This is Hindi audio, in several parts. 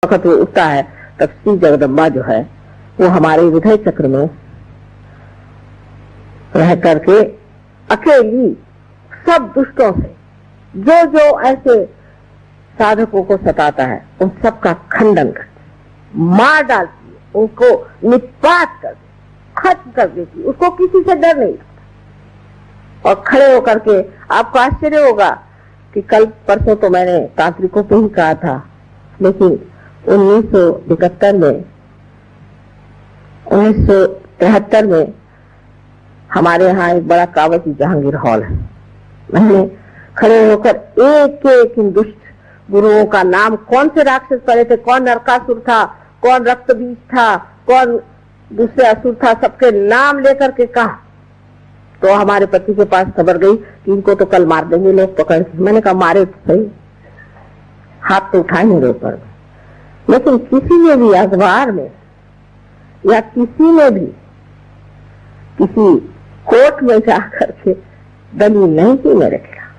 वक्त वो उठता है तब श्री जगदम्बा जो है वो हमारे हृदय चक्र में रह करके अकेली सब दुष्टों से जो जो ऐसे साधकों को सताता है उन सब का खंडन करती, मार डालती है, उनको निपात कर खत्म कर देती, उसको किसी से डर नहीं लगता। और खड़े होकर के आपको आश्चर्य होगा कि कल परसों तो मैंने तांत्रिकों पे ही कहा था, लेकिन 1973 में हमारे यहाँ एक बड़ा कावती जहांगीर हॉल है। मैंने खड़े होकर एक एक इन दुष्ट गुरुओं का नाम, कौन से राक्षस पड़े थे, कौन नरकासुर था, कौन रक्त बीज था, कौन दूसरे असुर था, सबके नाम लेकर के कहा। तो हमारे पति के पास खबर गई कि इनको तो कल मार देंगे लोग पकड़ के। मैंने कहा मारे तो सही, हाथ तो उठाए मेरे ऊपर, लेकिन किसी ने भी अखबार में या किसी ने भी किसी कोर्ट में जाकर के दलील नहीं की मेरे खिलाफ,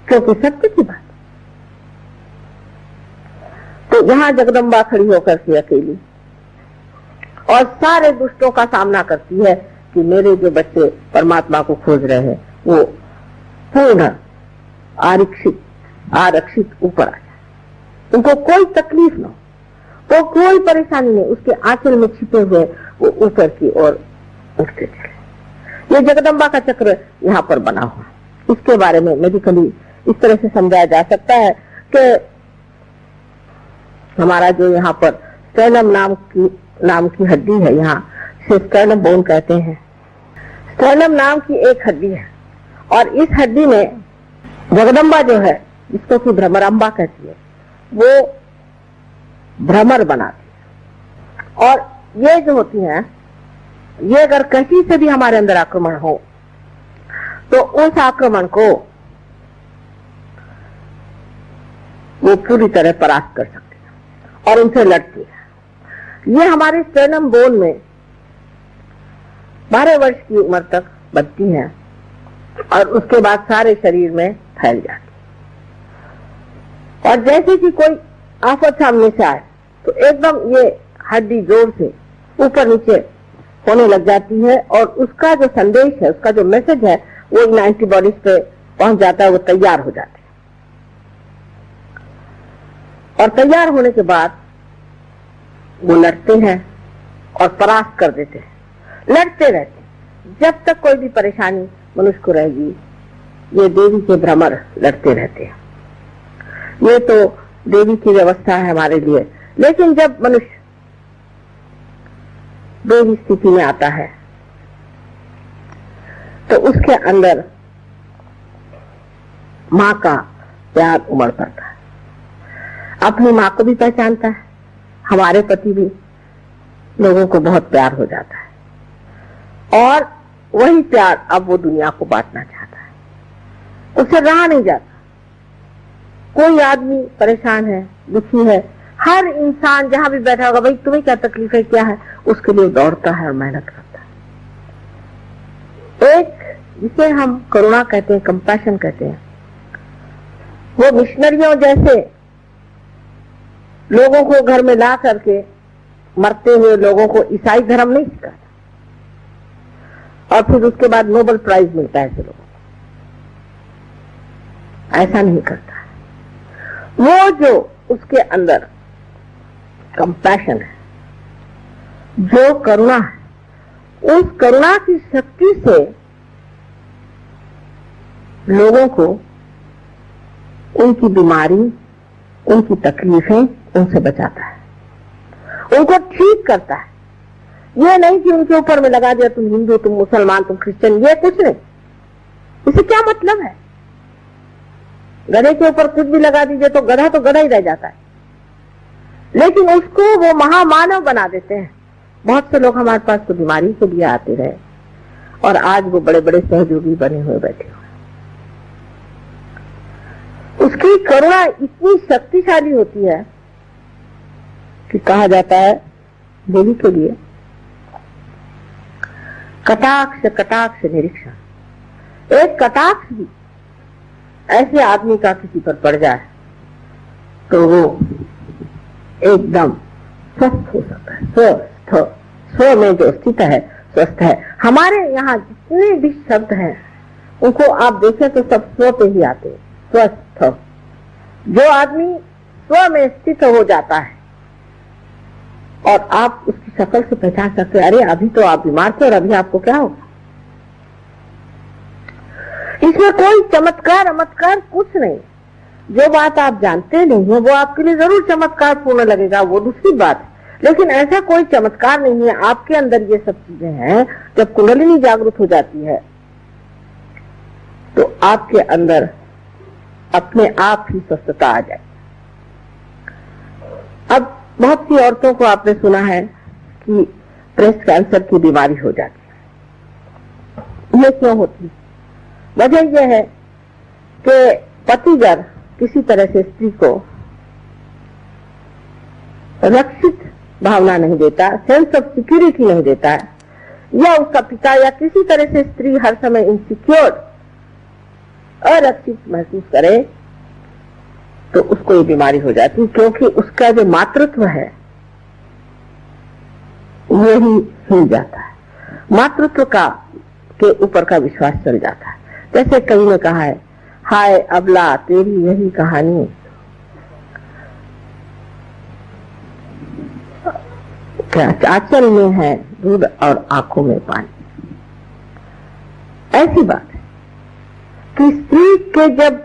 क्योंकि सत्य की बात। तो यहाँ जगदम्बा खड़ी होकर के अकेली और सारे दुष्टों का सामना करती है कि मेरे जो बच्चे परमात्मा को खोज रहे हैं वो पूर्ण आरक्षित ऊपर आ जाए, उनको कोई तकलीफ न हो, तो कोई परेशानी नहीं, उसके आंचल में छिपे हुए वो ऊपर की ओर उठते चले। ये जगदम्बा का चक्र यहाँ पर बना हुआ। इसके बारे में मेडिकली इस तरह से समझाया जा सकता है कि हमारा जो यहाँ पर स्टर्नम नाम की हड्डी है, यहाँ से स्टर्नम बोन कहते हैं। स्टर्नम नाम की एक हड्डी है और इस हड्डी में जगदम्बा जो है, जिसको कि भ्रमरांबा कहती है, वो भ्रमर बनाती है। और ये जो होती है, ये अगर कहीं से भी हमारे अंदर आक्रमण हो तो उस आक्रमण को वो पूरी तरह परास्त कर सकती है और उनसे लड़ती है। ये हमारे स्टर्नम बोन में 12 वर्ष की उम्र तक बनती है और उसके बाद सारे शरीर में फैल जाती है। और जैसे कि कोई आफत सामने से आए तो एकदम ये हड्डी जोर से ऊपर नीचे होने लग जाती है और उसका जो संदेश है, उसका जो मैसेज है, वो इन एंटीबॉडीज पे पहुंच जाता है, वो तैयार हो जाते हैं। और तैयार होने के बाद वो लड़ते हैं और परास्त कर देते हैं, लड़ते रहते हैं जब तक कोई भी परेशानी मनुष्य को रहेगी। ये देवी के भ्रमर लड़ते रहते हैं। ये तो देवी की व्यवस्था है हमारे लिए, लेकिन जब मनुष्य देवी स्थिति में आता है तो उसके अंदर माँ का प्यार उमड़ पड़ता है। अपनी माँ को भी पहचानता है, हमारे पति भी लोगों को बहुत प्यार हो जाता है और वही प्यार अब वो दुनिया को बांटना चाहता है। उससे रहा नहीं जाता। कोई आदमी परेशान है, दुखी है, हर इंसान जहां भी बैठा होगा, भाई तुम्हें क्या तकलीफ है, क्या है, उसके लिए दौड़ता है और मेहनत करता है। एक जिसे हम करुणा कहते हैं, कंपैशन कहते हैं, वो मिशनरियों जैसे लोगों को घर में ला करके मरते हुए लोगों को ईसाई धर्म नहीं सिखाता और फिर उसके बाद नोबेल प्राइज मिलता है ऐसे लोगों को, ऐसा नहीं करता है। वो जो उसके अंदर कंपैशन है, जो करुणा है, उस करुणा की शक्ति से लोगों को उनकी बीमारी, उनकी तकलीफें, उनसे बचाता है, उनको ठीक करता है। ये नहीं कि उनके ऊपर में लगा दिया तुम हिंदू, तुम मुसलमान, तुम क्रिश्चियन, ये कुछ नहीं। इसे क्या मतलब है? गधे के ऊपर कुछ भी लगा दीजिए तो गधा ही रह जाता है, लेकिन उसको वो महामानव बना देते हैं। बहुत से लोग हमारे पास तो बीमारी के लिए आते रहे और आज वो बड़े बड़े सहयोगी बने हुए बैठे हुए। उसकी करुणा इतनी शक्तिशाली होती है कि कहा जाता है देवी के लिए कटाक्ष कटाक्ष निरीक्षण। एक कटाक्ष भी ऐसे आदमी का किसी पर पड़ जाए तो वो एकदम स्वस्थ हो सकता है। स्व में जो स्थित है स्वस्थ है। हमारे यहाँ जितने भी शब्द हैं उनको आप देखें तो सब स्व पे ही आते हैं। स्वस्थ, जो आदमी स्व में स्थित हो जाता है और आप उसकी शक्ल से पहचान सकते हैं, अरे अभी तो आप बीमार थे और अभी आपको क्या होगा। इसमें कोई चमत्कार कुछ नहीं। जो बात आप जानते नहीं है वो आपके लिए जरूर चमत्कार पूर्ण लगेगा, वो दूसरी बात है, लेकिन ऐसा कोई चमत्कार नहीं है। आपके अंदर ये सब चीजें हैं। जब कुंडलिनी जागृत हो जाती है तो आपके अंदर अपने आप ही स्वस्थता आ जाए। अब बहुत सी औरतों को आपने सुना है कि ब्रेस्ट कैंसर की बीमारी हो जाती है। ये क्यों होती है? वजह यह है कि पतिगर किसी तरह से स्त्री को रक्षित भावना नहीं देता, सेंस ऑफ सिक्योरिटी नहीं देता है, या उसका पिता या किसी तरह से स्त्री हर समय इनसिक्योर, अरक्षित महसूस करे तो उसको ये बीमारी हो जाती है, क्योंकि उसका जो मातृत्व है यही हिल जाता है। मातृत्व का के ऊपर का विश्वास चल जाता है। जैसे कहीं ने कहा है, हाय अबला तेरी यही कहानी, क्या आंचल में है दूध और आंखों में पानी। ऐसी बात है कि स्त्री के जब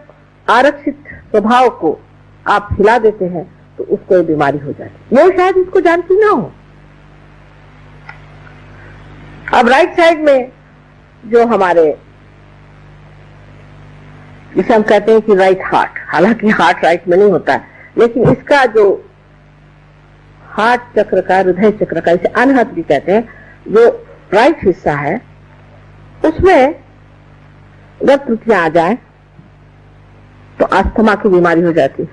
आरक्षित स्वभाव को आप हिला देते हैं तो उसको ये बीमारी हो जाती है। वो शायद इसको जानती ना हो। अब राइट साइड में जो हमारे, जिसे हम कहते हैं कि राइट हार्ट, हालांकि हार्ट राइट में नहीं होता है, लेकिन इसका जो हार्ट चक्र का, हृदय चक्र का, इसे अनहत भी कहते हैं, जो राइट हिस्सा है उसमें अगर त्रुटियां आ जाए तो अस्थमा की बीमारी हो जाती है।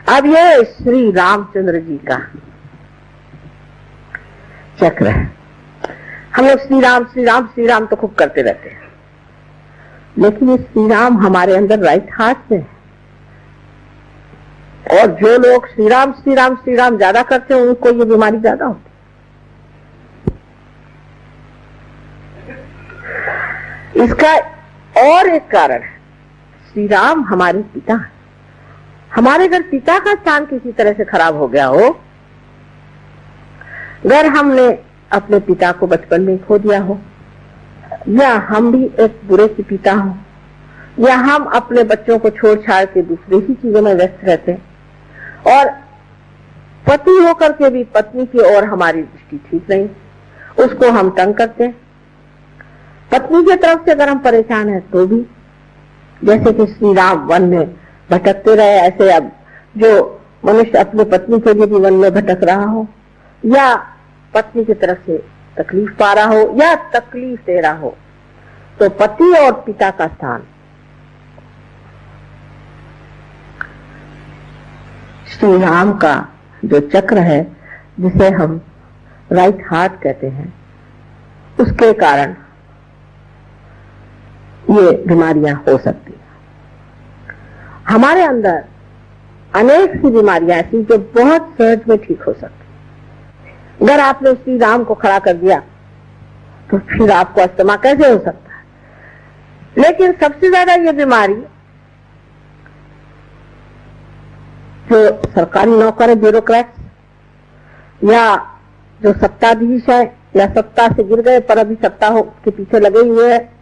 अब ये श्री रामचंद्र जी का चक्र है। हम लोग श्री राम श्री राम श्री राम तो खूब करते रहते हैं, लेकिन ये श्री राम हमारे अंदर राइट हार्ट में है। और जो लोग श्री राम श्री राम श्री राम ज्यादा करते हैं उनको ये बीमारी ज्यादा होती है। इसका और एक कारण है, श्री राम हमारे पिता है। हमारे घर पिता का स्थान किसी तरह से खराब हो गया हो, अगर हमने अपने पिता को बचपन में खो दिया हो, या हम भी एक बुरे के पिता हो, या हम अपने बच्चों को छोड़ छाड़ के दूसरे ही चीजों में व्यस्त रहते हैं, और पति होकर के भी पत्नी की ओर हमारी दृष्टि ठीक नहीं, उसको हम तंग करते हैं। पत्नी की तरफ से अगर हम परेशान हैं तो भी, जैसे कि श्री राम वन में भटकते रहे, ऐसे अब जो मनुष्य अपने पत्नी के लिए भी वन में भटक रहा हो, या पत्नी की तरफ से तकलीफ पा रहा हो, या तकलीफ दे रहा हो, तो पति और पिता का स्थान श्री राम का जो चक्र है, जिसे हम राइट हार्ट कहते हैं, उसके कारण ये बीमारियां हो सकती हैं। हमारे अंदर अनेक सी बीमारियां ऐसी जो बहुत सहज में ठीक हो सकती। अगर आपने श्री राम को खड़ा कर दिया तो फिर आपको अस्थमा कैसे हो सकता है? लेकिन सबसे ज्यादा ये बीमारी जो सरकारी नौकर है, ब्यूरोक्रेट्स, या जो सत्ताधीश है, या सत्ता से गिर गए पर अभी सत्ता के पीछे लगे हुए हैं,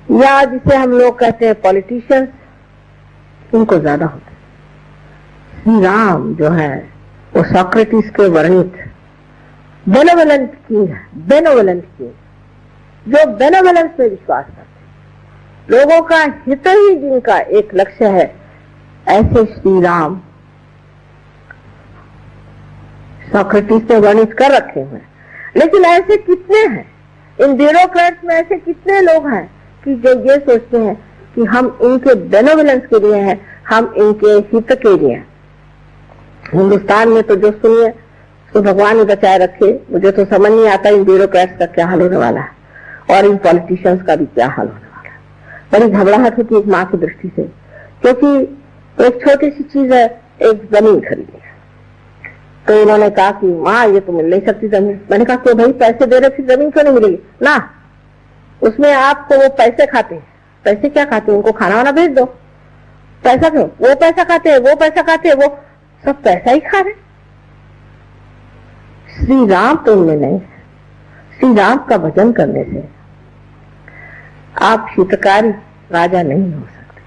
या जिसे हम लोग कहते हैं पॉलिटिशियंस, इनको ज्यादा होता है। श्री राम जो है वो सोक्रेटिस के वर्णित बेनोवलेंट किंग है, बेनोवलेंट किंग, जो बेनोवलेंस में विश्वास करते, लोगों का हित ही जिनका एक लक्ष्य है, ऐसे श्री राम सोक्रेटिस ने वर्णित कर रखे हुए हैं। लेकिन ऐसे कितने हैं इन ब्यूरोक्रेट्स में, ऐसे कितने लोग हैं कि जो ये सोचते हैं कि हम इनके बेनोवलेंस के लिए हैं, हम इनके हित के लिए हैं। हिंदुस्तान में तो जो सुनिए तो भगवान ही बचाए रखे, मुझे तो समझ नहीं आता इन ब्यूरोक्रेट्स का क्या हाल होने वाला है और इन पॉलिटिशियंस का भी क्या हाल होने वाला है। बड़ी घबराहट होती है एक माँ की दृष्टि से, क्योंकि एक छोटी सी चीज है एक जमीन खरीदी। तो उन्होंने कहा कि माँ ये तो मिल नहीं सकती जमीन। मैंने कहा क्यों भाई, पैसे दे रहे थे जमीन क्यों नहीं मिलेगी? ना, उसमें आपको वो पैसे खाते हैं। पैसे क्या खाते हैं? उनको खाना वाना भेज दो। पैसा क्यों? वो पैसा खाते हैं, वो पैसा खाते हैं, वो सब पैसा ही खा रहे। श्री राम तो उनमें नहीं। श्री राम का भजन करने से आप हितकारी राजा नहीं हो सकते।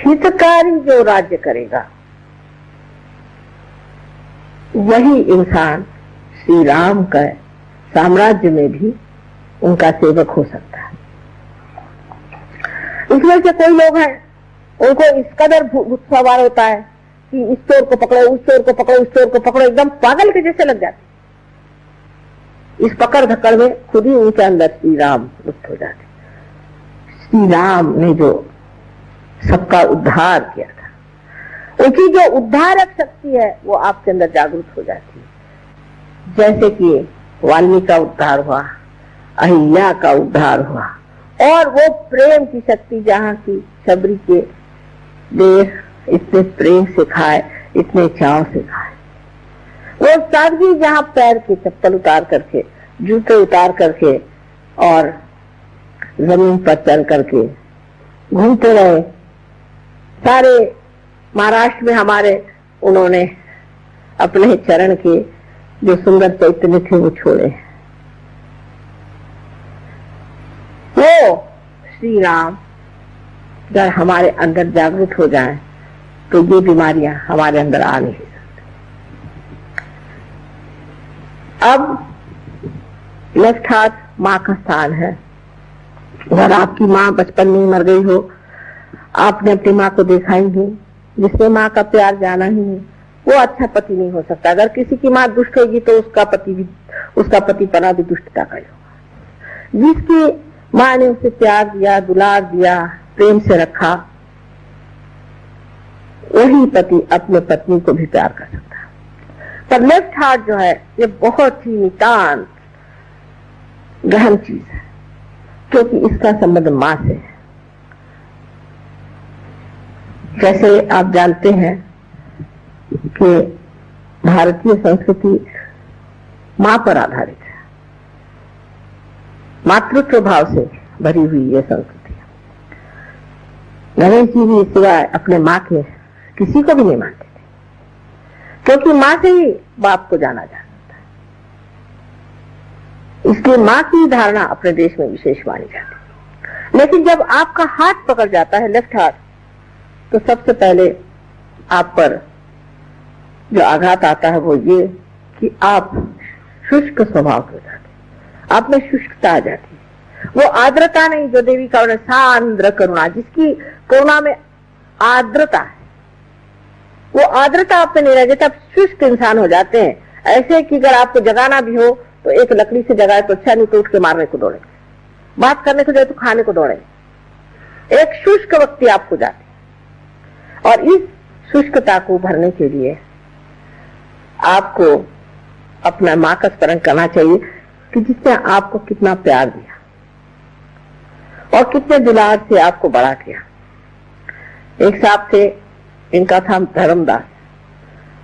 हितकारी जो राज्य करेगा वही इंसान श्री राम का साम्राज्य में भी उनका सेवक हो सकता है। इसमें से कोई लोग हैं, उनको इस कदर भूत सवार होता है कि इस चोर को पकड़ो, उस चोर को पकड़ो, उस चोर को पकड़ो, एकदम पागल के जैसे लग जाते। इस पकड़ धक्कड़ में खुद ही उनके अंदर श्री राम लुप्त हो जाते। श्री राम ने जो सबका उद्धार किया था, उनकी जो उद्धारक शक्ति है वो आपके अंदर जागृत हो जाती है। जैसे कि वाल्मीकि का उद्धार हुआ, अहिल्या का उद्धार हुआ, और वो प्रेम की शक्ति जहाँ की शबरी के देह इतने प्रेम से खाए, इतने चाव से खाए, वो सादगी जहाँ पैर के चप्पल उतार करके, जूते उतार करके और जमीन पर चल करके घूमते रहे। सारे महाराष्ट्र में हमारे उन्होंने अपने चरण के जो सुंदर चैतन्य थे वो छोड़े। वो श्री राम जब हमारे अंदर जागृत हो जाएं तो ये बीमारियां हमारे अंदर आ नहीं सकती। अब लेफ्ट हाथ माँ का स्थान है। अगर आपकी माँ बचपन में मर गई हो, आपने अपनी माँ को देखा ही नहीं, जिसने माँ का प्यार जाना ही नहीं, वो अच्छा पति नहीं हो सकता। अगर किसी की माँ दुष्ट होगी तो उसका पतिपना भी दुष्टता का ही होगा। जिसकी माँ ने उसे प्यार दिया, दुलार दिया, प्रेम से रखा, वही पति अपने पत्नी को भी प्यार कर सकता है। पर लेफ्ट हार्ट जो है ये बहुत ही नितांत गहन चीज है, क्योंकि इसका संबंध माँ से है। जैसे आप जानते हैं कि भारतीय संस्कृति माँ पर आधारित है, मातृत्व भाव से भरी हुई ये संस्कृति है। गणेश जी भी सिवाय अपने माँ के किसी को भी नहीं मानते थे, क्योंकि माँ से ही बाप को जाना जाता है। इसलिए माँ की धारणा अपने देश में विशेष मानी जाती है। लेकिन जब आपका हाथ पकड़ जाता है, लेफ्ट हाथ, तो सबसे पहले आप पर जो आघात आता है वो ये कि आप शुष्क स्वभाव के हो जाते, आप में शुष्कता आ जाती है। वो आर्द्रता नहीं जो देवी का सांद्र करुणा, जिसकी करुणा में आर्द्रता है, वो आर्द्रता आप में नहीं रह जाती। आप शुष्क इंसान हो जाते हैं। ऐसे कि अगर आपको जगाना भी हो तो एक लकड़ी से जगाए तो अच्छा, नहीं तो उठ के मारने को दौड़े, बात करने को जाए तो खाने को दौड़े। एक शुष्क व्यक्ति आपको जाते, और इस शुष्कता को भरने के लिए आपको अपना माँ का स्मरण करना चाहिए कि जिसने आपको कितना प्यार दिया और कितने दुलार से आपको बड़ा किया। एक साहब थे, इनका था धर्मदास,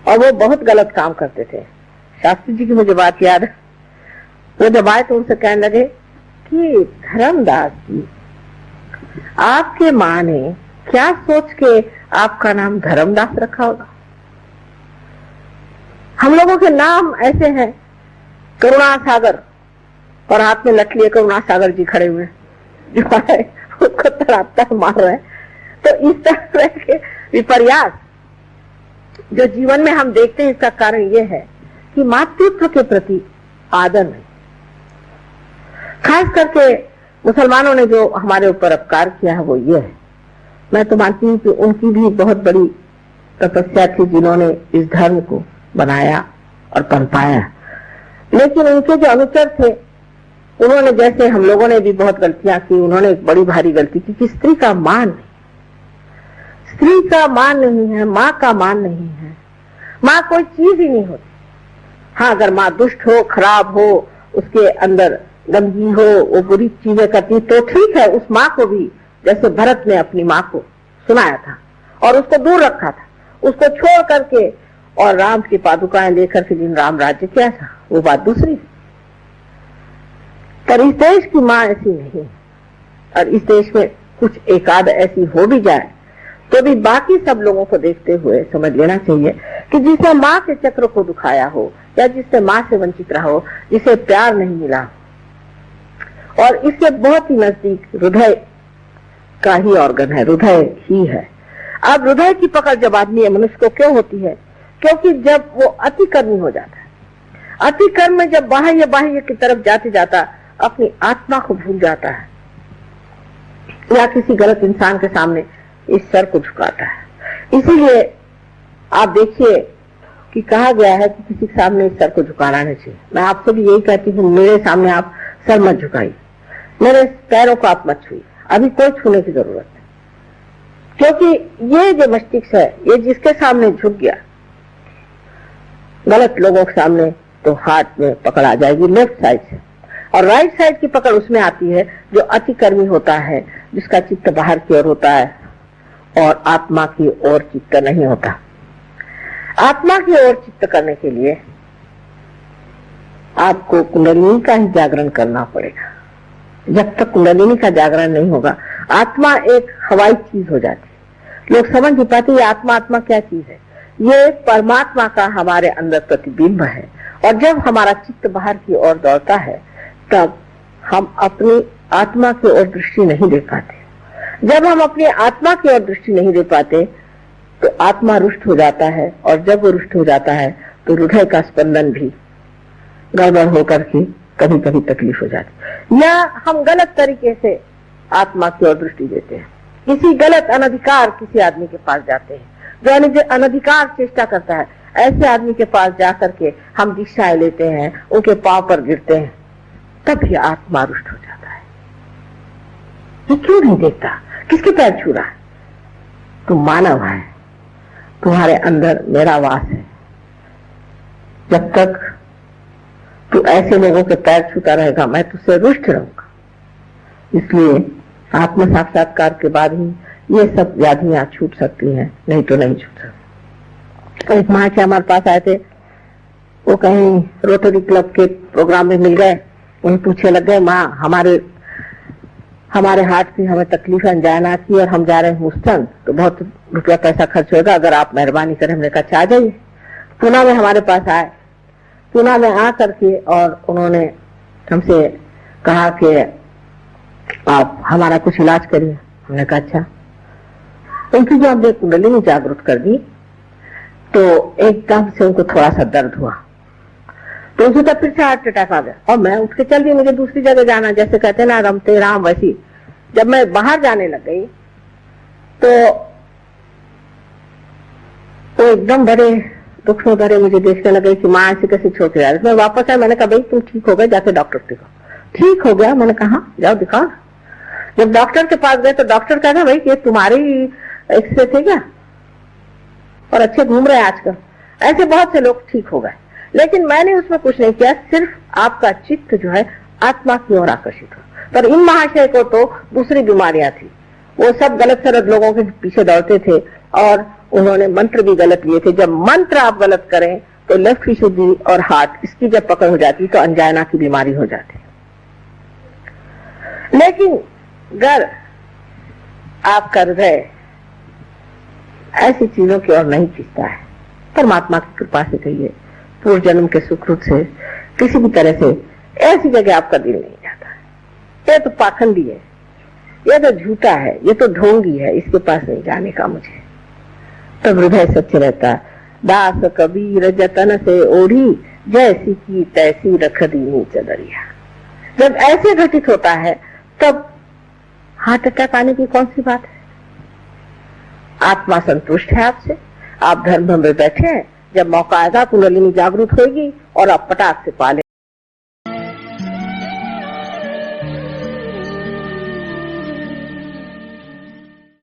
और वो बहुत गलत काम करते थे। शास्त्री जी की मुझे बात याद है, वो जब आए तो उनसे कहने लगे कि धर्मदास जी, आपके माँ ने क्या सोच के आपका नाम धर्मदास रखा होगा? हम लोगों के नाम ऐसे हैं, करुणा सागर, और हाथ में लठलिए करुणा सागर जी खड़े हुए जो है उसको तड़ाता मार रहे हैं। तो इस तरह के विपर्यास जो जीवन में हम देखते हैं, इसका कारण यह है कि मातृत्व के प्रति आदर नहीं। खास करके मुसलमानों ने जो हमारे ऊपर अपकार किया है वो ये है। मैं तो मानती हूँ कि उनकी भी बहुत बड़ी तपस्या थी जिन्होंने इस धर्म को बनाया और पनपाया, लेकिन उनके जो अनुचर थे उन्होंने, जैसे हम लोगों ने भी बहुत गलतियां की, उन्होंने एक बड़ी भारी गलती की कि स्त्री का मान नहीं, स्त्री का मान नहीं है, माँ का मान नहीं है। माँ कोई चीज ही नहीं होती। हाँ, अगर माँ दुष्ट हो, खराब हो, उसके अंदर गंदगी हो, वो बुरी चीजें करती तो ठीक है। उस माँ को भी, जैसे भरत ने अपनी माँ को सुनाया था और उसको दूर रखा था, उसको छोड़ करके और राम की पादुकाएं लेकर के जिन राम राज्य किया था, वो बात दूसरी। पर इस देश की माँ ऐसी नहीं, और इस देश में कुछ एकाध ऐसी हो भी जाए तो भी बाकी सब लोगों को देखते हुए समझ लेना चाहिए कि जिसने माँ के चक्र को दुखाया हो, या जिसने माँ से वंचित रहा हो, जिसे प्यार नहीं मिला, और इसके बहुत ही नजदीक हृदय का ही ऑर्गन है, हृदय ही है। अब हृदय की पकड़ जब आदमी मनुष्य को क्यों होती है? क्योंकि जब वो अतिकर्मी हो जाता है, अतिकर्म में जब बाह्य बाह्य की तरफ जाते जाता अपनी आत्मा को भूल जाता है, या किसी गलत इंसान के सामने इस सर को झुकाता है। इसीलिए आप देखिए कि कहा गया है कि किसी के सामने इस सर को झुकाना नहीं चाहिए। मैं आपसे भी यही कहती हूँ, मेरे सामने आप सर मत झुकाइए, मेरे पैरों को आप मत छुइए, अभी कोई छूने की जरूरत नहीं। क्योंकि ये जो मस्तिष्क है, ये जिसके सामने झुक गया गलत लोगों के सामने, तो हाथ में पकड़ आ जाएगी लेफ्ट साइड से, और राइट साइड की पकड़ उसमें आती है जो अतिकर्मी होता है, जिसका चित्त बाहर की ओर होता है और आत्मा की ओर चित्त नहीं होता। आत्मा की ओर चित्त करने के लिए आपको कुंडलिनी का ही जागरण करना पड़ेगा। जब तक कुंडलिनी का जागरण नहीं होगा, आत्मा एक हवाई चीज हो जाती है। लोग समझ नहीं पाते ये आत्मा, आत्मा क्या चीज है। ये परमात्मा का हमारे अंदर प्रतिबिंब है, और जब हमारा चित्त बाहर की ओर दौड़ता है तब हम अपनी आत्मा की ओर दृष्टि नहीं दे पाते। जब हम अपनी आत्मा की ओर दृष्टि नहीं दे पाते तो आत्मा रुष्ट हो जाता है, और जब वो रुष्ट हो जाता है तो हृदय का स्पंदन भी गड़बड़ होकर के कभी कभी तकलीफ हो जाती है, या हम गलत तरीके से आत्मा की ओर दृष्टि देते हैं। किसी गलत अनधिकार किसी आदमी के पास जाते हैं, जो अनधिकार चेष्टा करता है, ऐसे आदमी के पास जाकर के हम दीक्षाएं लेते हैं, उनके पांव पर गिरते हैं, तब ये आत्मा रुष्ट हो जाता है। ये क्यों नहीं देखता किसके पैर छू रहा है? तुम मानव है, तुम्हारे अंदर मेरा वास है। जब तक तू ऐसे लोगों के पैर छूता रहेगा, मैं तुझसे रुष्ट रहूंगा। इसलिए आत्म साक्षात्कार के बाद ही ये सब व्याधियां छूट सकती हैं, नहीं तो नहीं छूट सकती। एक माँ के हमारे पास आए थे, वो कहीं रोटरी क्लब के प्रोग्राम में मिल गए, उन्हें पूछे लग गए, माँ हमारे हार्ट की हमें तकलीफ है, अंजाना की, और हम जा रहे हैं ह्यूस्टन, तो बहुत रुपया पैसा खर्च होगा, अगर आप मेहरबानी करें। हमने कहा आ जाइए। पूना में हमारे पास आए, पूना में आ करके और उन्होंने हमसे कहा कि आप हमारा कुछ इलाज करिए। हमने कहा अच्छा। उनकी जो हमने कुंडलिनी जागृत कर दी तो एकदम से उनको थोड़ा सा दर्द हुआ, तो उनसे तब फिर से हार्ट अटैक आ गया, और मैं उठ के चल दी, मुझे दूसरी जगह जाना। जैसे कहते हैं ना रमते राम, वैसी जब मैं बाहर जाने लग गई तो एकदम बड़े दुख में भरे मुझे देखने लगे कि माँ ऐसे कैसे छोड़ के जा रही। मैं वापस आया, मैंने कहा भाई तुम ठीक हो गए, जाके डॉक्टर को दिखाओ। ठीक हो गया, मैंने कहा जाओ दिखाओ। जब डॉक्टर के पास गए तो डॉक्टर कहता भाई ये तुम्हारे ही एक्सरे थे क्या, और अच्छे घूम रहे हैं आजकल। ऐसे बहुत से लोग ठीक हो गए, लेकिन मैंने उसमें कुछ नहीं किया, सिर्फ आपका चित्त जो है आत्मा की ओर आकर्षित हो। पर इन महाशय को तो दूसरी बीमारियां थी, वो सब गलत सलत लोगों के पीछे दौड़ते थे, और उन्होंने मंत्र भी गलत लिए थे। जब मंत्र आप गलत करें तो लेफ्ट की शुद्धि और हार्ट इसकी जब पकड़ हो जाती तो अंजाना की बीमारी हो जाती। लेकिन अगर आपका हृदय ऐसी चीजों की ओर नहीं खींचता है, परमात्मा की कृपा से कहिए, पूर्व जन्म के सुकृत से, किसी भी तरह से ऐसी जगह आपका दिल नहीं जाता है, ये तो पाखंडी है, ये तो झूठा है, ये तो ढोंगी है, इसके पास नहीं जाने का मुझे, तब हृदय सच रहता है। दास कबीर जतन से ओढ़ी, जैसी की तैसी रख दीनी चदरिया। जब ऐसे घटित होता है तब हार्ट अटैक आने की कौन सी बात है? आत्मा संतुष्ट है आपसे, आप धर्म में बैठे हैं, जब मौका आएगा कुंडलिनी जागृत होगी और आप पटाख से पा लेंगे।